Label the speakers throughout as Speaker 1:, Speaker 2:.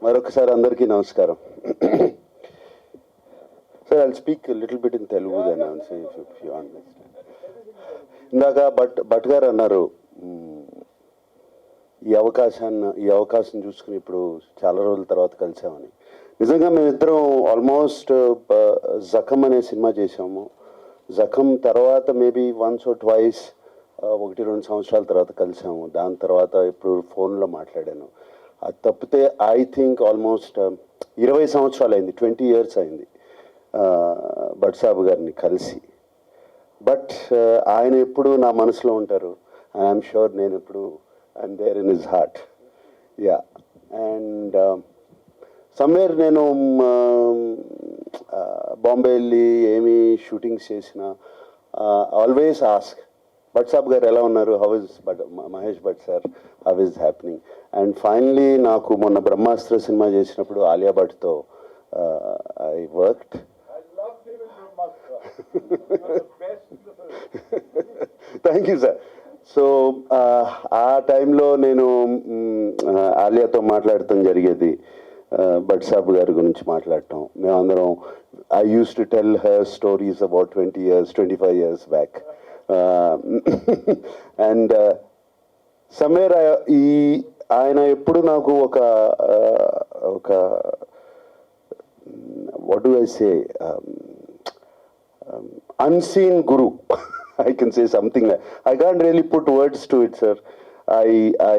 Speaker 1: మరొకసారి అందరికీ నమస్కారం. Sir I'll speak little bit in Telugu then ఇందాక భట్ గారు అన్నారు ఈ అవకాశం చూసుకుని ఇప్పుడు చాలా రోజుల తర్వాత కలిసామని. నిజంగా మేమిద్దరం ఆల్మోస్ట్ జఖం అనే సినిమా చేసాము. జఖం తర్వాత మేబీ వన్స్ ఆర్ ట్వైస్ 1-2 సంవత్సరాల తర్వాత కలిసాము. దాని తర్వాత ఇప్పుడు ఫోన్లో మాట్లాడాను. అది తప్పితే ఐ థింక్ ఆల్మోస్ట్ 20 సంవత్సరాలు అయింది, 20 years అయింది భట్ సాబ్ గారిని కలిసి. బట్ ఆయన ఎప్పుడు నా మనసులో ఉంటారు. ఐఎమ్ షూర్ నేను ఎప్పుడు I'm there in his heart. Yeah, and somewhere నేను బాంబే వెళ్ళి ఏమి షూటింగ్స్ చేసినా ఆల్వేస్ ఆస్క్ భట్ సాబ్ గారు ఎలా ఉన్నారు, how is Mahesh Bhatt sir, how is happening. And finally నాకు మొన్న బ్రహ్మాస్త్ర సినిమా చేసినప్పుడు ఆలియా భట్తో I worked. Thank you sir. So ఆ టైంలో నేను ఆలియాతో మాట్లాడటం జరిగేది, భట్ సాబ్ గారి గురించి మాట్లాడటం. మేమందరం I use to tell her stories about 20 years, 25 years back. And somewhere ఆయన ఎప్పుడు నాకు ఒక what do I say unseen guru. I can say something like, I can't really put words to it, sir.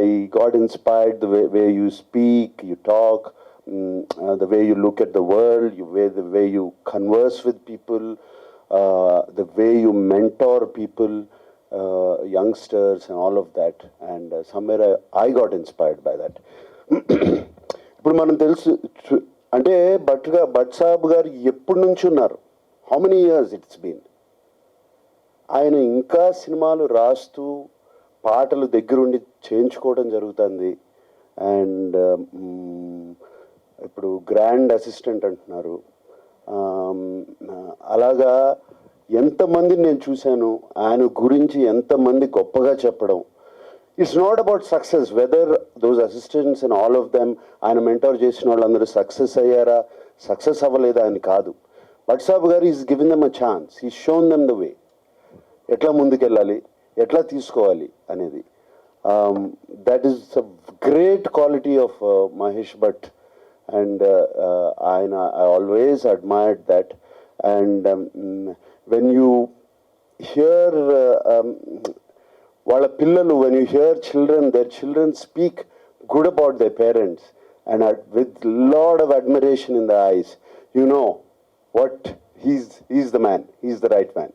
Speaker 1: I got inspired the way you speak, you talk, the way you look at the world, the way you converse with people, the way you mentor people, youngsters and all of that. And somewhere I got inspired by that. ఇప్పుడు మనం తెలుసు అంటే భట్ సాబ్ గారు ఎప్పటి నుంచి ఉన్నారు, how many years it's been. ఆయన ఇంకా సినిమాలు రాస్తూ పాటలు దగ్గరుండి చేయించుకోవడం జరుగుతుంది. అండ్ ఇప్పుడు గ్రాండ్ అసిస్టెంట్ అంటున్నారు. అలాగా ఎంతమందిని నేను చూశాను ఆయన గురించి, ఎంతమంది గొప్పగా చెప్పడం. It's not about success, whether those assistants and all of them ఆయన మెంటర్ చేసిన వాళ్ళందరూ సక్సెస్ అయ్యారా, సక్సెస్ అవ్వలేదా అని కాదు. భట్ సాబ్ గారు is given them a chance, ఈ షోన్ దెమ్ ద వే, ఎట్లా ముందుకెళ్ళాలి, ఎట్లా తీసుకోవాలి అనేది. That is a great quality of Mahesh Bhatt. And ఆయన I always admired that. And when you hear వాళ్ళ పిల్లలు, when you hear their children speak good about their parents and with lot of admiration in their eyes, you know what, he's the man, he's the right man.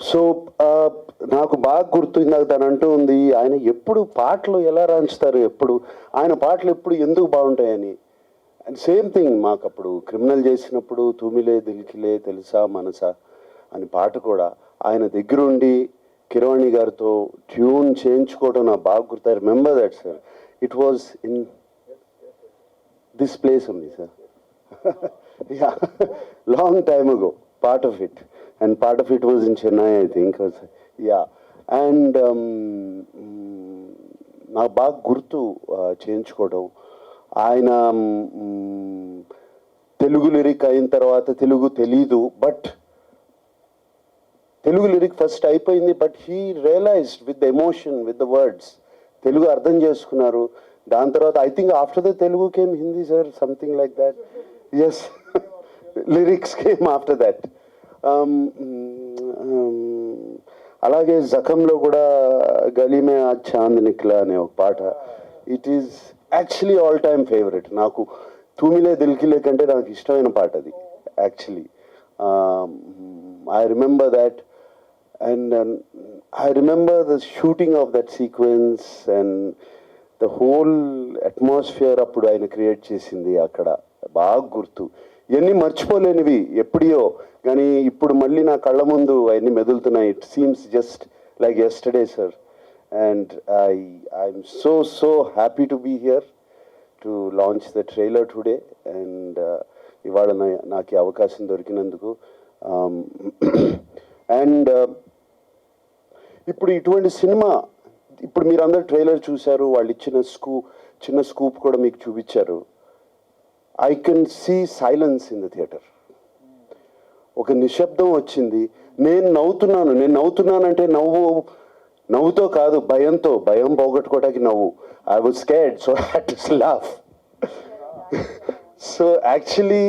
Speaker 1: So నాకు బాగా గుర్తు, ఇందాక తను అంటూ ఉంది ఆయన ఎప్పుడు పాటలు ఎలా రాంచుతారు, ఎప్పుడు ఆయన పాటలు ఎప్పుడు ఎందుకు బాగుంటాయని. అండ్ సేమ్ థింగ్ మాకు అప్పుడు క్రిమినల్ చేసినప్పుడు తూమిలే దిల్కిలే తెలుసా మనసా అని పాట కూడా ఆయన దగ్గరుండి కిరవాణి గారితో ట్యూన్ చేయించుకోవడం నాకు బాగా గుర్తు. I remember that sir. It was in this place ఉంది sir. Yeah, long time ago, part of it, and part of it was in Chennai, I think. Yeah, and నాకు బాగా గుర్తు చేయించుకోవడం. ఆయన తెలుగు లిరిక్ అయిన తర్వాత తెలుగు తెలీదు, బట్ తెలుగు లిరిక్ ఫస్ట్ అయిపోయింది, but he realised with the emotion, with the words, Telugu అర్థం చేసుకున్నారు. దాని తర్వాత I think after the Telugu came Hindi sir, something like that. Yes, lyrics came after that. అలాగే జఖంలో కూడా గలీ మే ఆజ్ చాంద్ నిక్లా అనే ఒక పాట, it is actually all time favourite. నాకు తూమిలే దిల్కిలే కంటే నాకు ఇష్టమైన పాట అది actually. I remember that. And I remember the shooting of that sequence and the whole atmosphere అప్పుడు ఆయన క్రియేట్ చేసింది అక్కడ బాగా గుర్తు. ఇవన్నీ మర్చిపోలేనివి ఎప్పుడో, కానీ ఇప్పుడు మళ్ళీ నా కళ్ళ ముందు అవన్నీ మెదులుతున్నాయి. It seems just like yesterday sir. And I'm so happy to be here to launch the trailer today. అండ్ ఇవాళ నాకు ఈ అవకాశం దొరికినందుకు. అండ్ ఇప్పుడు ఇటువంటి సినిమా ఇప్పుడు మీరు అందరు ట్రైలర్ చూశారు, వాళ్ళు ఇచ్చిన చిన్న స్కూప్ కూడా మీకు చూపించారు. I can see silence in the theatre. ఒక నిశ్శబ్దం వచ్చింది. నేను నవ్వుతున్నానంటే నవ్వుతో కాదు, భయం పోగొట్టుకోవడానికి నవ్వు. I was scared, so I had to laugh. So actually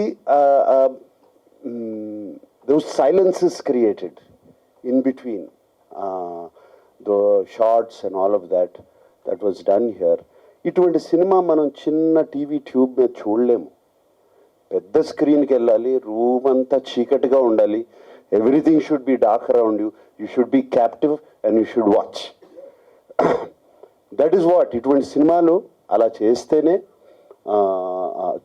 Speaker 1: those silences created in between the shots and all of that was done here. ఇటువంటి సినిమా మనం చిన్న టీవీ ట్యూబ్ మీద చూడలేము. పెద్ద స్క్రీన్కి వెళ్ళాలి, రూమ్ అంతా చీకటిగా ఉండాలి, everything should be dark around you, you should be captive and you should watch. That is what ఇటువంటి సినిమాలు అలా చేస్తేనే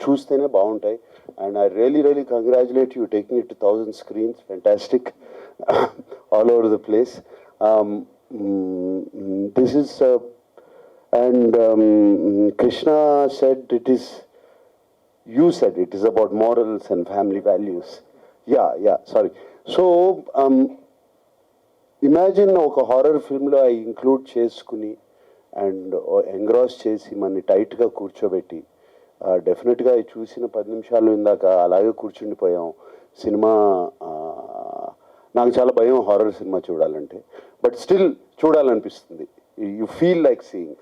Speaker 1: చూస్తేనే బాగుంటాయి. And I really congratulate you taking it to 1,000 screens. Fantastic. All over the place. This is and Krishna said you said it is about morals and family values. Yeah, sorry. So imagine oka horror film lo I include cheskuni and engross chesi mani tight ga కూర్చోబెట్టి డెఫినెట్గా చూసిన 10 నిమిషాలు ఇందాక అలాగే కూర్చుండిపోయాం. Cinema నాకు చాలా భయం horror cinema చూడాలంటే, బట్ స్టిల్ చూడాలనిపిస్తుంది. You feel like seeing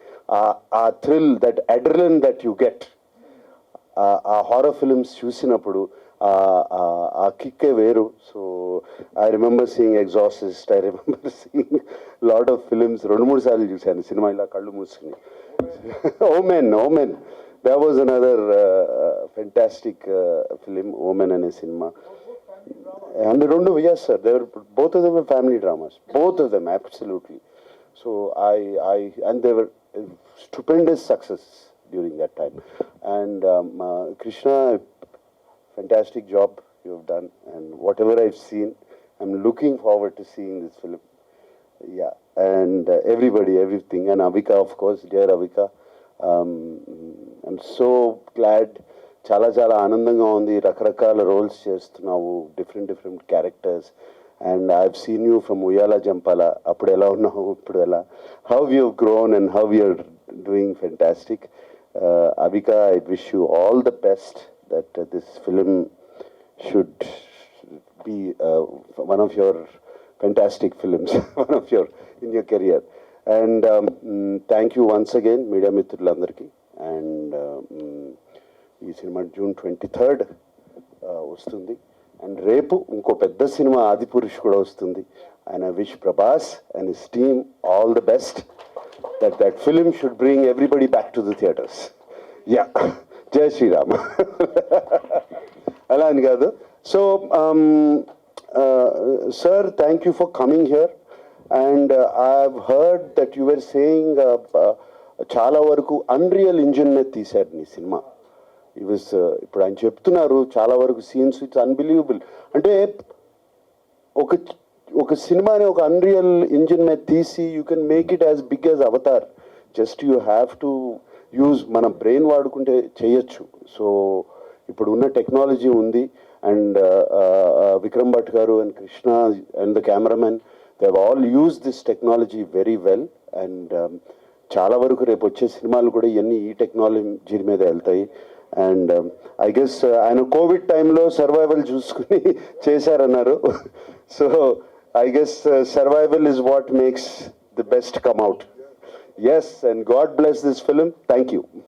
Speaker 1: a thrill, that adrenaline that you get ఆ హారర్ ఫిల్మ్స్ చూసినప్పుడు ఆ కిక్కే వేరు. So I remember seeing Exorcist, I remember seeing lot of films 2-3 సార్లు చూశాను సినిమా ఇలా కళ్ళు మూసుకుని. ఓమెన్ that was another fantastic film, Omen ane cinema. And yes sir, both of them were family dramas, both of them, absolutely. So and they were stupendous success during that time. And Krishna, fantastic job you have done, and whatever I've seen, I'm looking forward to seeing this film. Yeah, and everything, and Avika, of course, dear Avika. I'm so glad. చాలా ఆనందంగా ఉంది. రకరకాల roles చేస్తున్నావు, different characters. And I have seen you from Uyyala Jampala. అప్పుడు ఎలా ఉన్నావు, ఇప్పుడు ఎలా, how you grown and how you're doing fantastic. Avika, I wish you all the best that this film should be one of your fantastic films, one of your in your career. And thank you once again media మిత్రులందరికీ. అండ్ ఈ సినిమా June 23rd వస్తుంది. And రేపు ఇంకో పెద్ద cinema Adipurush కూడా వస్తుంది. And I wish Prabhas and his team all the best, that film should bring everybody back to the theatres. Yeah, జై శ్రీరామ్. అలా అని కాదు. So sir, thank you for coming here. And I have heard that you were saying చాలా వరకు unreal engine మీద తీశారు నీ cinema. ఇప్పుడు ఆయన చెప్తున్నారు చాలా వరకు సీన్స్ ఇట్స్ అన్బిలీవబుల్. అంటే ఒక సినిమాని ఒక అన్రియల్ ఇంజిన్ మీద తీసి you can make it as big as Avatar. Just you have to use మన బ్రెయిన్ వాడుకుంటే చేయొచ్చు. సో ఇప్పుడు ఉన్న టెక్నాలజీ ఉంది. అండ్ విక్రమ్ భట్ గారు and Krishna and the cameraman, they have all use this technology very well. And చాలా వరకు రేపు వచ్చే సినిమాలు కూడా ఇవన్నీ ఈ టెక్నాలజీ మీద వెళ్తాయి. అండ్ ఐ గెస్ ఆయన కోవిడ్ టైంలో సర్వైవల్ చూసుకుని చేశారన్నారు. So I guess survival is what makes the best come out. Yes, and God bless this film. Thank you.